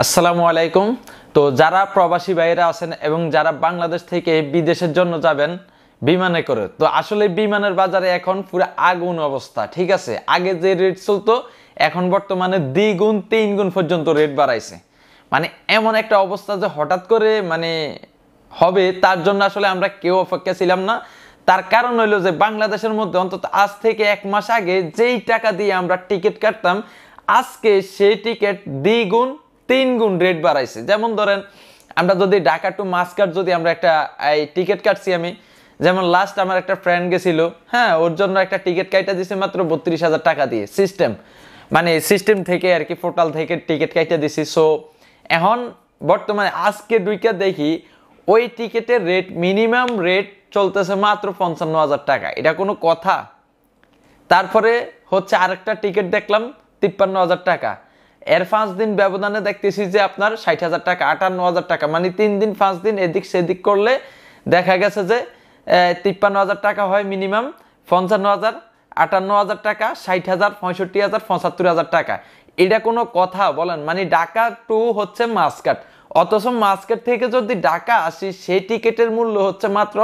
আসসালামু আলাইকুম। তো যারা প্রবাসী ভাইরা আছেন এবং যারা বাংলাদেশ থেকে বিদেশের জন্য যাবেন বিমানে করে, তো আসলে বিমানের বাজারে এখন পুরো আগুন অবস্থা। ঠিক আছে, আগে যে রেট চলতো এখন বর্তমানে দ্বিগুণ তিন গুণ পর্যন্ত রেট বাড়াইছে। মানে এমন একটা অবস্থা যে হঠাৎ করে হবে, তার জন্য আসলে আমরা কেউ অপেক্ষা ছিলাম না। তার কারণ হইলো যে বাংলাদেশের মধ্যে অন্তত আজ থেকে 1 মাস আগে যেই টাকা দিয়ে আমরা টিকিট কাটতাম, আজকে সেই টিকিট দ্বিগুণ তিন গুণ রেট বাড়াইছে। যেমন ধরেন, আমরা যদি ঢাকা টু মাস্কাট যদি আমরা একটা টিকিট কাটছি, আমি যেমন লাস্ট আমার একটা ফ্রেন্ড গেছিল, হ্যাঁ, ওর জন্য একটা টিকিট কাইটা দিছে মাত্র 32,000 টাকা দিয়ে। সিস্টেম থেকে আর কি, পোর্টাল থেকে টিকিট কাইটা দিছি। সো এখন বর্তমানে আজকে দুইটা দেখি ওই টিকিটের রেট, মিনিমাম রেট চলতেছে মাত্র 55,000 টাকা। এটা কোনো কথা? তারপরে হচ্ছে আরেকটা টিকিট দেখলাম 53,000 টাকা। এর 5 দিন ব্যবধানে দেখতেছি যে আপনার 60,000 টাকা, 58,000 টাকা। মানে 3 দিন 5 দিন এদিক সেদিক করলে দেখা গেছে যে 53,000 টাকা হয় মিনিমাম, 55,000, 58,000 টাকা, 60,000, 65,000, 75,000 টাকা। এটা কোনো কথা বলেন? মানে ঢাকা টু হচ্ছে মাস্কাট, অথচ মাস্কাট থেকে যদি ঢাকা আসি সেই টিকিটের মূল্য হচ্ছে মাত্র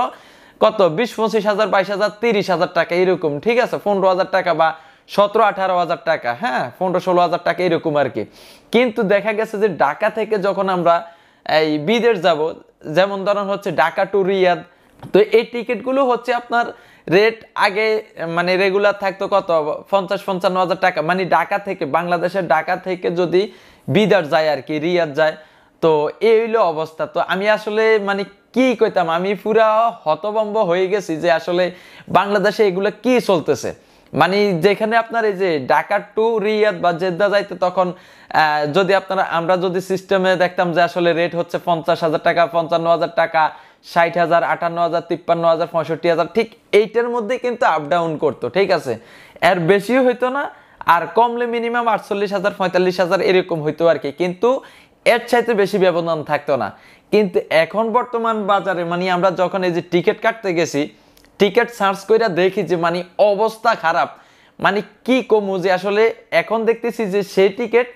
কত, 20-25,000, 22,000, 30,000 টাকা এরকম। ঠিক আছে, 15,000 টাকা বা 17-18,000 টাকা, হ্যাঁ, 15-16,000 টাকা এরকম আর কি। কিন্তু দেখা গেছে যে ঢাকা থেকে যখন আমরা এই বিদেশ যাব, যেমন ধরেন হচ্ছে ঢাকা টু রিয়াদ, তো এই টিকিটগুলো হচ্ছে আপনার রেট আগে মানে রেগুলার থাকতো কত, 50-55,000 টাকা। মানে ঢাকা থেকে, বাংলাদেশের ঢাকা থেকে যদি বিদেশ যায় আর কি, রিয়াদ যায়, তো এই হইলো অবস্থা। তো আমি আসলে মানে কি কইতাম, আমি পুরা হতভম্ব হয়ে গেছি যে আসলে বাংলাদেশে এগুলো কি চলতেছে। মানে যেখানে আপনার এই যে ঢাকা টু রিয়াদ বা জেদ্দা যাইতে, তখন যদি আমরা যদি সিস্টেমে দেখতাম যে আসলে রেট হচ্ছে 50,000 টাকা, 55,000 টাকা, 60,000, 58,000, 53,000, 65,000, ঠিক এইটার মধ্যে কিন্তু আপ ডাউন করতো। ঠিক আছে, এর বেশিও হইতো না, আর কমলে মিনিমাম 48,000, 45,000 এরকম হইতো আর কি। কিন্তু এর চাইতে বেশি ব্যবধান থাকতো না। কিন্তু এখন বর্তমান বাজারে মানে আমরা যখন এই যে টিকিট কাটতে গেছি, টিকিট সার্চ করে দেখি যে মানে অবস্থা খারাপ। মানে কি কমু, যে আসলে এখন দেখতেছি যে সেই টিকিট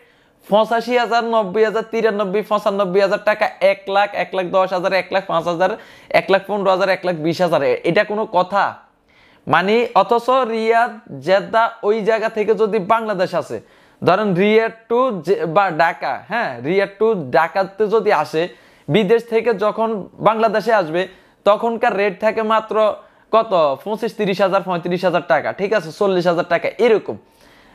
85,000, 90,000, 93, 95,000 টাকা, 1 লাখ, 1,10,000, 1,05,000, 1,15,000, 1,20,000। এটা কোনো কথা? মানে অথচ রিয়াদ জেদ্দা ওই জায়গা থেকে যদি বাংলাদেশ আসে, ধরেন রিয়াদ টু বা ঢাকা, হ্যাঁ, রিয়াদ টু ঢাকাতে যদি আসে, বিদেশ থেকে যখন বাংলাদেশে আসবে তখনকার রেট থাকে মাত্র কত, 25-30,000, 35,000 টাকা। ঠিক আছে, 40,000 টাকা এরকম,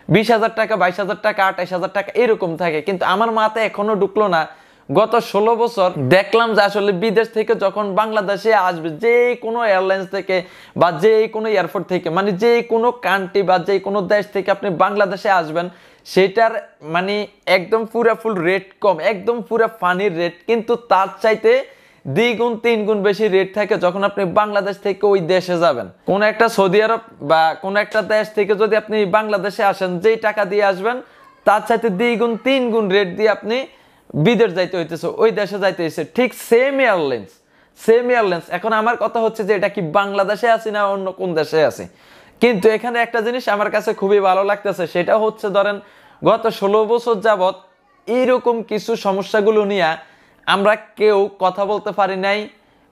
20,000 টাকা, 22,000 টাকা, 28,000 টাকা এরকম থাকে। কিন্তু আমার মাথায় এখনো ঢুকলো না, গত 16 বছর দেখলাম যে আসলে বিদেশ থেকে যখন বাংলাদেশে আসবে, যে কোনো এয়ারলাইন্স থেকে বা যে কোনো এয়ারপোর্ট থেকে, মানে যে কোনো কান্ট্রি বা যে কোনো দেশ থেকে আপনি বাংলাদেশে আসবেন, সেটার মানে একদম পুরা ফুল রেট কম, একদম পুরা ফানির রেট। কিন্তু তার চাইতে দ্বিগুণ তিন গুণ বেশি রেট থাকে যখন আপনি বাংলাদেশ থেকে ওই দেশে যাবেন। কোন একটা সৌদি আরব বা কোন একটা দেশ থেকে যদি আপনি বাংলাদেশে আসেন, যেই টাকা দিয়ে আসবেন তার চাইতে দ্বিগুণ তিন গুণ রেট দিয়ে আপনি বিদেশ যাইতে হইতেছে, ওই দেশে যাইতে হইতেছে। ঠিক সেম এয়ারলাইন্স। এখন আমার কথা হচ্ছে যে এটা কি বাংলাদেশে আছি না অন্য কোন দেশে আছি? কিন্তু এখানে একটা জিনিস আমার কাছে খুবই ভালো লাগতেছে, সেটা হচ্ছে ধরেন গত 16 বছর যাবত এইরকম কিছু সমস্যাগুলো নিয়ে আমরা কেউ কথা বলতে পারি নাই,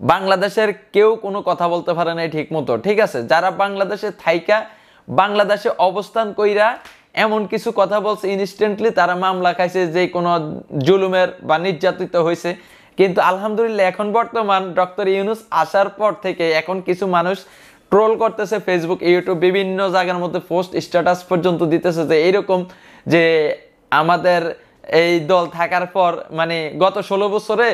বাংলাদেশের কেউ কোনো কথা বলতে পারে নাই ঠিক মতো। ঠিক আছে, যারা বাংলাদেশে থাইকা বাংলাদেশে অবস্থান কইরা এমন কিছু কথা বলছে, ইনস্ট্যান্টলি তারা মামলা খাইছে, যে কোনো জুলুমের বা নির্যাতিত হয়েছে। কিন্তু আলহামদুলিল্লাহ এখন বর্তমান ডক্টর ইউনূস আসার পর থেকে এখন কিছু মানুষ ট্রোল করতেছে, ফেসবুক, ইউটিউব, বিভিন্ন জায়গার মধ্যে পোস্ট, স্ট্যাটাস পর্যন্ত দিতেছে যে এইরকম যে আমাদের এই দল থাকার পর মানে গত 16 বছরে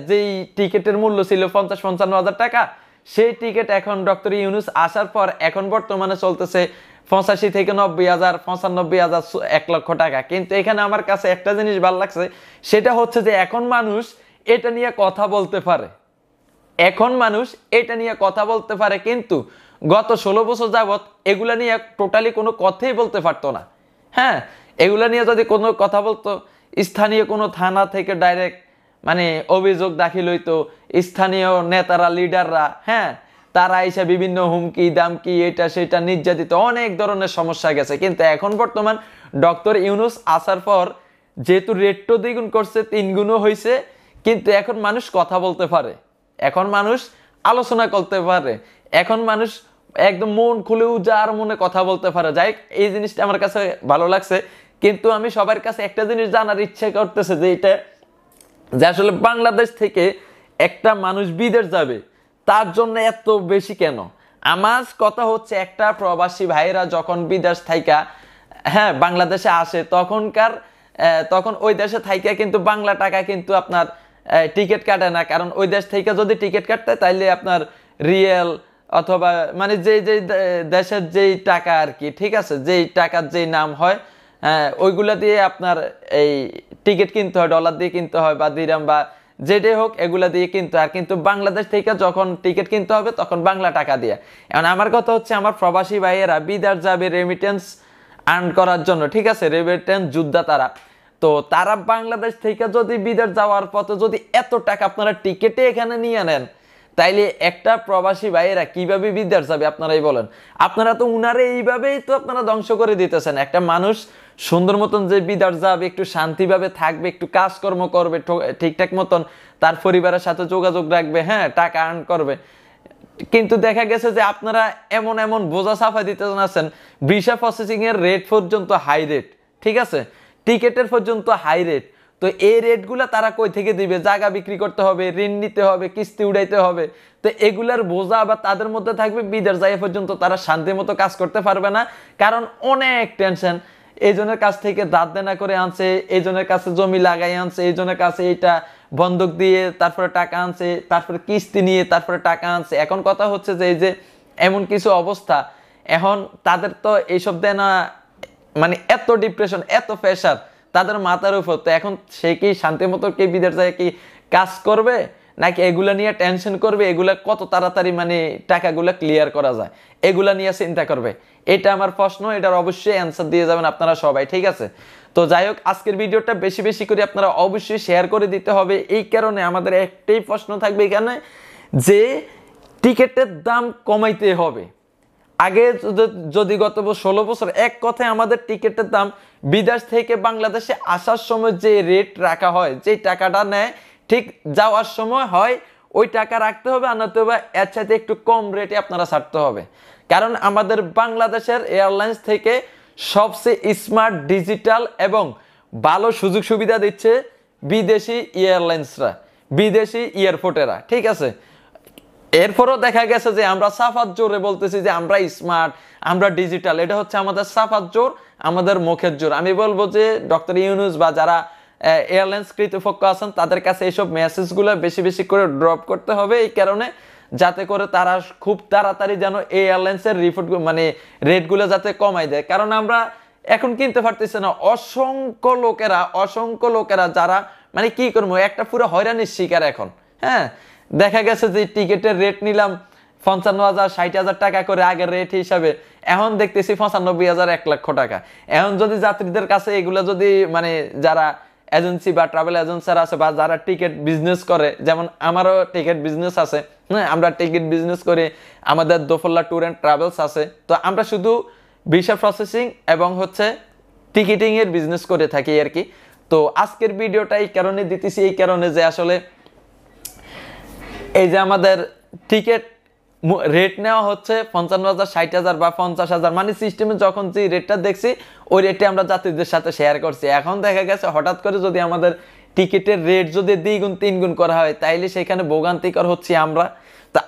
যেই টিকিটের মূল্য ছিল 50-55,000 টাকা, সেই টিকিট এখন ডক্টর ইউনূস আসার পর এখন বর্তমানে চলতেছে 85,000-90,000, 95,000, 1 লক্ষ টাকা। কিন্তু এখানে আমার কাছে একটা জিনিস ভালো লাগছে, সেটা হচ্ছে যে এখন মানুষ এটা নিয়ে কথা বলতে পারে, কিন্তু গত 16 বছর যাবত এগুলা নিয়ে টোটালি কোনো কথাই বলতে পারতো না। হ্যাঁ, এগুলা নিয়ে যদি কোনো কথা বলতো, স্থানীয় কোনো থানা থেকে ডাইরেক্ট মানে অভিযোগ দাখিল হইতো, স্থানীয় নেতারা, লিডাররা, হ্যাঁ, তারা এসে বিভিন্ন হুমকি দামকি এটা সেটা নির্যাতিত, অনেক ধরনের সমস্যা গেছে। কিন্তু এখন বর্তমান ডক্টর ইউনূস আসার পর যেহেতু রেটও দ্বিগুণ করছে, 3 গুণও হয়েছে, কিন্তু এখন মানুষ কথা বলতে পারে, এখন মানুষ আলোচনা করতে পারে, এখন মানুষ একদম মন খুলে উজাড় মনে কথা বলতে পারে। যাই এই জিনিসটা আমার কাছে ভালো লাগছে। কিন্তু আমি সবার কাছে একটা জিনিস জানার ইচ্ছে করতেছে যে এটা যে আসলে বাংলাদেশ থেকে একটা মানুষ বিদেশ যাবে তার জন্য এত বেশি কেন? আমার কথা হচ্ছে একটা প্রবাসী ভাইরা যখন বিদেশ থাইকা হ্যাঁ বাংলাদেশে আসে তখন ওই দেশে থাইকা কিন্তু বাংলা টাকা কিন্তু আপনার টিকিট কাটে না, কারণ ওই দেশ থেকে যদি টিকিট কাটতে তাইলে আপনার রিয়েল অথবা মানে যে যে দেশের যেই টাকা আর কি, ঠিক আছে, যেই টাকার যেই নাম হয় ওইগুলা দিয়ে আপনার এই টিকিট কিনতে হয়, ডলার দিয়ে কিনতে হয় বা দিরাম বা যেটাই হোক এগুলা দিয়ে কিনতে হয়। আর কিন্তু বাংলাদেশ থেকে যখন টিকিট কিনতে হবে তখন বাংলা টাকা দিয়ে। এখন আমার কথা হচ্ছে আমার প্রবাসী ভাইয়েরা বিদেশ যাবে রেমিটেন্স আর্ন করার জন্য, ঠিক আছে, রেমিটেন্স যোদ্ধা তারা। তো তারা বাংলাদেশ থেকে যদি বিদেশ যাওয়ার পথে যদি এত টাকা আপনারা টিকিটে এখানে নিয়ে নেন, তাইলে একটা প্রবাসী ভাইয়েরা কিভাবে বিদেশ যাবে আপনারাই বলেন। আপনারা তো উনারে এইভাবেই তো আপনারা ধ্বংস করে দিতেছেন। একটা মানুষ সুন্দর মতন যে বিদেশ যাবে, একটু শান্তিভাবে থাকবে, একটু কাজকর্ম করবে ঠিকঠাক মতন, তার পরিবারের সাথে যোগাযোগ রাখবে, হ্যাঁ টাকা আর্ন করবে, কিন্তু দেখা গেছে যে আপনারা এমন এমন বোঝা সাফা দিতে আছেন, ভিসা প্রসেসিং এর রেট পর্যন্ত হাই রেট, ঠিক আছে, টিকেটের পর্যন্ত হাই রেট। তো এই রেটগুলা তারা কই থেকে দিবে? জায়গা বিক্রি করতে হবে, ঋণ নিতে হবে, কিস্তি উড়াইতে হবে। তো এগুলার বোঝা আবার তাদের মধ্যে থাকবে, বিদেশ যাই পর্যন্ত তারা শান্তি মতো কাজ করতে পারবে না, কারণ অনেক টেনশন। এইজনের কাছ থেকে দাঁত দেনা করে আনছে, এইজনের কাছে জমি লাগাই আনছে, এইজনের কাছে এইটা বন্ধক দিয়ে তারপরে টাকা আনছে, তারপরে কিস্তি নিয়ে তারপরে টাকা আনছে। এখন কথা হচ্ছে যে এই যে এমন কিছু অবস্থা, এখন তাদের তো এইসব দেনা মানে এত ডিপ্রেশন, এত প্রেশার তাদের মাথার উপর। তো এখন সে কি শান্তি মতো কি বিদেশ যায় কি কাজ করবে, নাকি এগুলা নিয়ে টেনশন করবে, এগুলা কত তাড়াতাড়ি মানে টাকাগুলা ক্লিয়ার করা যায় এগুলা নিয়ে চিন্তা করবে? এটা আমার প্রশ্ন, এটার অবশ্যই অ্যান্সার দিয়ে যাবেন আপনারা সবাই, ঠিক আছে। তো যাই হোক, আজকের ভিডিওটা বেশি বেশি করে আপনারা অবশ্যই শেয়ার করে দিতে হবে। এই কারণে আমাদের একটাই প্রশ্ন থাকবে এখানে, যে টিকেটের দাম কমাইতে হবে। আগে যদি গত 16 বছর এক কথায় আমাদের টিকেটের দাম বিদেশ থেকে বাংলাদেশে আসার সময় যে রেট রাখা হয়, যে টাকাটা নেয়, ঠিক যাওয়ার সময় হয় ওই টাকা রাখতে হবে, আর নয়তো এর সাথে একটু কম রেটে আপনারা ছাড়তে হবে। কারণ আমাদের বাংলাদেশের এয়ারলাইন্স থেকে সবচেয়ে স্মার্ট, ডিজিটাল এবং ভালো সুযোগ সুবিধা দিচ্ছে বিদেশি এয়ারলাইন্সরা, বিদেশি এয়ারপোর্টেরা, ঠিক আছে। এরপরও দেখা গেছে যে আমরা সাফাত জোরে বলতেছি যে আমরা স্মার্ট, আমরা ডিজিটাল, এটা হচ্ছে আমাদের সাফাত জোর, আমাদের মুখের জোর। আমি বলবো যে ডক্টর ইউনূস বা যারা এয়ারলাইন্স কর্তৃপক্ষ আছেন তাদের কাছে এইসব মেসেজগুলো বেশি বেশি করে ড্রপ করতে হবে, এই কারণে যাতে করে তারা খুব তাড়াতাড়ি যেন এই এয়ারলাইন্সের রিপোর্ট মানে রেটগুলো যাতে কমাই দেয়। কারণ আমরা এখন কিনতে পারতেছি না, অসংখ্য লোকেরা যারা মানে কি করবো, একটা পুরো হয়রানির শিকার এখন। হ্যাঁ, দেখা গেছে যে টিকিটের রেট নিলাম 55,000 60,000 টাকা করে আগের রেট হিসাবে, এখন দেখতেছি 95,000 1 লক্ষ টাকা। এখন যদি যাত্রীদের কাছে এগুলো যদি মানে যারা এজেন্সি বা ট্রাভেল এজেন্সিরা আছে বা যারা টিকিট বিজনেস করে, যেমন আমারও টিকিট বিজনেস আছে, হ্যাঁ আমরা টিকিট বিজনেস করি, আমাদের দোফল্লা ট্যুর অ্যান্ড ট্রাভেলস আছে। তো আমরা শুধু ভিসা প্রসেসিং এবং হচ্ছে টিকিটিং এর বিজনেস করে থাকি আর কি। তো আজকের ভিডিওটা এই কারণে দিতেছি, এই কারণে যে আসলে এই যে আমাদের টিকিট রেট নেওয়া হচ্ছে 55,000 60,000 বা 50,000, মানে সিস্টেমে যখন যে রেটটা দেখছি ওই রেটে আমরা যাত্রীদের সাথে শেয়ার করছি। এখন দেখা গেছে হঠাৎ করে যদি আমাদের টিকিটের রেট যদি 2 গুণ 3 গুণ করা হয়, তাইলে সেখানে ভোগান্তিকর হচ্ছি আমরা। তা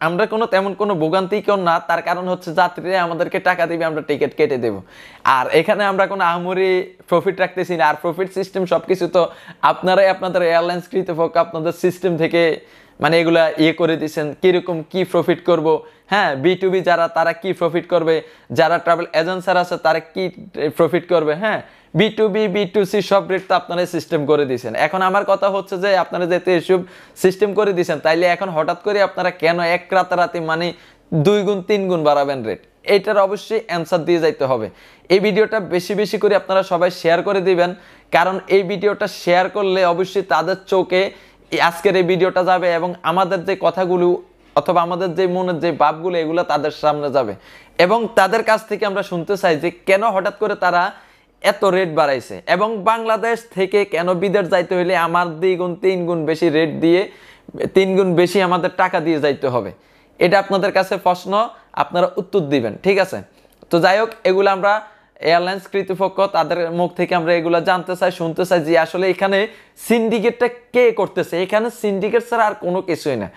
আমরা তেমন কোনো ভোগান্তিকর না, তার কারণ হচ্ছে যাত্রীরা আমাদেরকে টাকা দিবে, আমরা টিকিট কেটে দেব। আর এখানে আমরা কোনো আহামরি প্রফিট রাখতেছি না। আর প্রফিট সিস্টেম সবকিছু তো আপনারাই আপনাদের এয়ারলাইন্স কর্তৃপক্ষ আপনাদের সিস্টেম থেকে মানে এগুলা করে দিচ্ছেন, কিরকম কি প্রফিট করব। হ্যাঁ, B2B যারা তারা কি প্রফিট করবে, যারা ট্রাভেল এজেন্সিরা আছে তারা কি প্রফিট করবে। হ্যাঁ, B2B B2C সব রেট তো আপনারা সিস্টেম করে দিয়েছেন। এখন আমার কথা হচ্ছে যে আপনারা যেহেতু এসব সিস্টেম করে দিয়েছেন, তাইলে এখন হঠাৎ করে আপনারা কেন এক রাতারাতি মানে 2 গুণ 3 গুণ বাড়াবেন রেট? এইটার অবশ্যই অ্যান্সার দিয়ে যাইতে হবে। এই ভিডিওটা বেশি বেশি করে আপনারা সবাই শেয়ার করে দিবেন, কারণ এই ভিডিওটা শেয়ার করলে অবশ্যই তাদের চোখে আজকের এই ভিডিওটা যাবে এবং আমাদের যে কথাগুলো অথবা আমাদের যে মনের যে ভাবগুলো এগুলো তাদের সামনে যাবে, এবং তাদের কাছ থেকে আমরা শুনতে চাই যে কেন হঠাৎ করে তারা এত রেট বাড়াইছে, এবং বাংলাদেশ থেকে কেন বিদেশ যাইতে হইলে আমার 2 গুণ 3 গুণ বেশি রেট দিয়ে 3 গুণ বেশি আমাদের টাকা দিয়ে যাইতে হবে, এটা আপনাদের কাছে প্রশ্ন, আপনারা উত্তর দিবেন, ঠিক আছে। তো যাই হোক, এগুলো আমরা এয়ারলাইন্স কর্তৃপক্ষ তাদের মুখ থেকে আমরা এগুলো জানতে চাই, শুনতে চাই যে আসলে এখানে সিন্ডিকেটটা কে করতেছে। এখানে সিন্ডিকেট ছাড়া আর কোনো কিছুই না,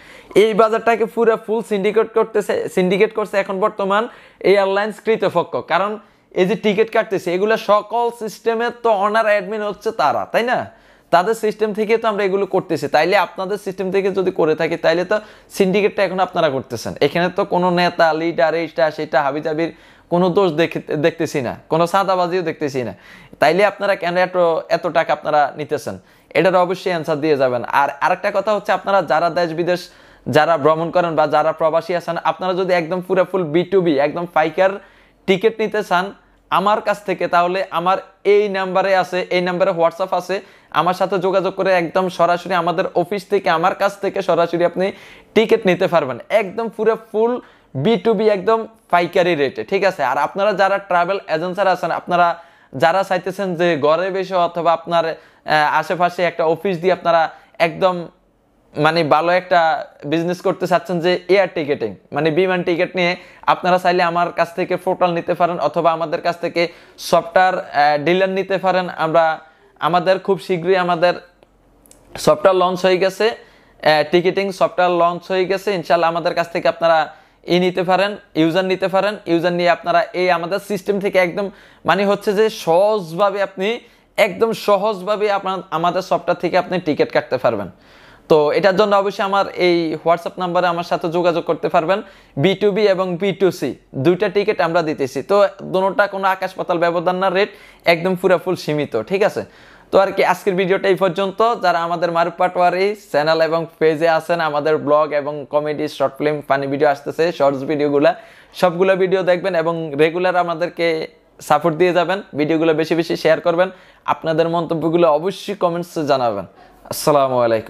এই বাজারটাকে পুরো ফুল সিন্ডিকেট করছে এখন বর্তমান এয়ারলাইন্স কর্তৃপক্ষ। কারণ এই যে টিকিট কাটতেছে, এগুলো সকল সিস্টেমের তো অনার অ্যাডমিন হচ্ছে তারা, তাই না? তাদের সিস্টেম থেকে তো আমরা এগুলো করতেছি, তাইলে আপনাদের সিস্টেম থেকে যদি করে থাকি তাইলে তো সিন্ডিকেটটা এখন আপনারা করতেছেন। এখানে তো কোনো নেতা, লিডার, এইটা সেটা হাবিজাবির কোনো দোষ দেখতেছি না, কোনো সাদাবাজিও দেখতেছি না। তাইলে আপনারা কেন এত টাকা আপনারা নিতেছেন, এটার অবশ্যই অ্যান্সার দিয়ে যাবেন। আর আরেকটা কথা হচ্ছে, আপনারা যারা দেশ বিদেশ যারা ভ্রমণ করেন বা যারা প্রবাসী আছেন, আপনারা যদি একদম পুরো ফুল B2B একদম পাইকার টিকিট নিতে চান আমার কাছ থেকে, তাহলে আমার এই নাম্বারে আছে, এই নাম্বারে হোয়াটসঅ্যাপ আছে, আমার সাথে যোগাযোগ করে একদম সরাসরি আমাদের অফিস থেকে, আমার কাছ থেকে সরাসরি আপনি টিকিট নিতে পারবেন একদম পুরো ফুল B2B একদম পাইকারি রেটে, ঠিক আছে। আর আপনারা যারা ট্রাভেল এজেন্সিরা আছেন, আপনারা যারা চাইতেছেন যে ঘরে বসে অথবা আপনার আশেপাশে একটা অফিস দিয়ে আপনারা একদম মানে ভালো একটা বিজনেস করতে চাচ্ছেন, যে এয়ার টিকেটিং মানে বিমান টিকিট নিয়ে, আপনারা চাইলে আমার কাছ থেকে পোর্টাল নিতে পারেন অথবা আমাদের কাছ থেকে সফটওয়্যার ডিলার নিতে পারেন। আমাদের খুব শীঘ্রই আমাদের সফটওয়্যার লঞ্চ হয়ে গেছে, টিকিটিং সফটওয়্যার লঞ্চ হয়ে গেছে। ইনশাল্লাহ আমাদের কাছ থেকে আপনারা নিতে পারেন, ইউজার নিতে পারেন। ইউজার নিয়ে আপনারা এই আমাদের সিস্টেম থেকে একদম মানে হচ্ছে যে সহজভাবে আপনি একদম সহজভাবে আমাদের সফটওয়্যার থেকে আপনি টিকিট কাটতে পারবেন। তো এটার জন্য অবশ্যই আমার এই হোয়াটসঅ্যাপ নাম্বারে আমার সাথে যোগাযোগ করতে পারবেন। B2B এবং B2C দুইটা টিকিট আমরা দিতেছি, তো দুটোটা কোনো আকাশ পাতাল ব্যবধান না, রেট একদম পুরো ফুল সীমিত, ঠিক আছে। তো আর কি আজকের ভিডিওটা এই পর্যন্ত। যারা আমাদের মারুফ পাটোয়ারি চ্যানেল এবং পেজে আছেন, আমাদের ব্লগ এবং comedy short film funny video আসতেছে, শর্টস ভিডিওগুলা সবগুলো ভিডিও দেখবেন এবং রেগুলার আমাদেরকে সাপোর্ট দিয়ে যাবেন। ভিডিওগুলো বেশি বেশি শেয়ার করবেন, আপনাদের মন্তব্যগুলো অবশ্যই কমেন্টসে জানাবেন। আসসালামু আলাইকুম।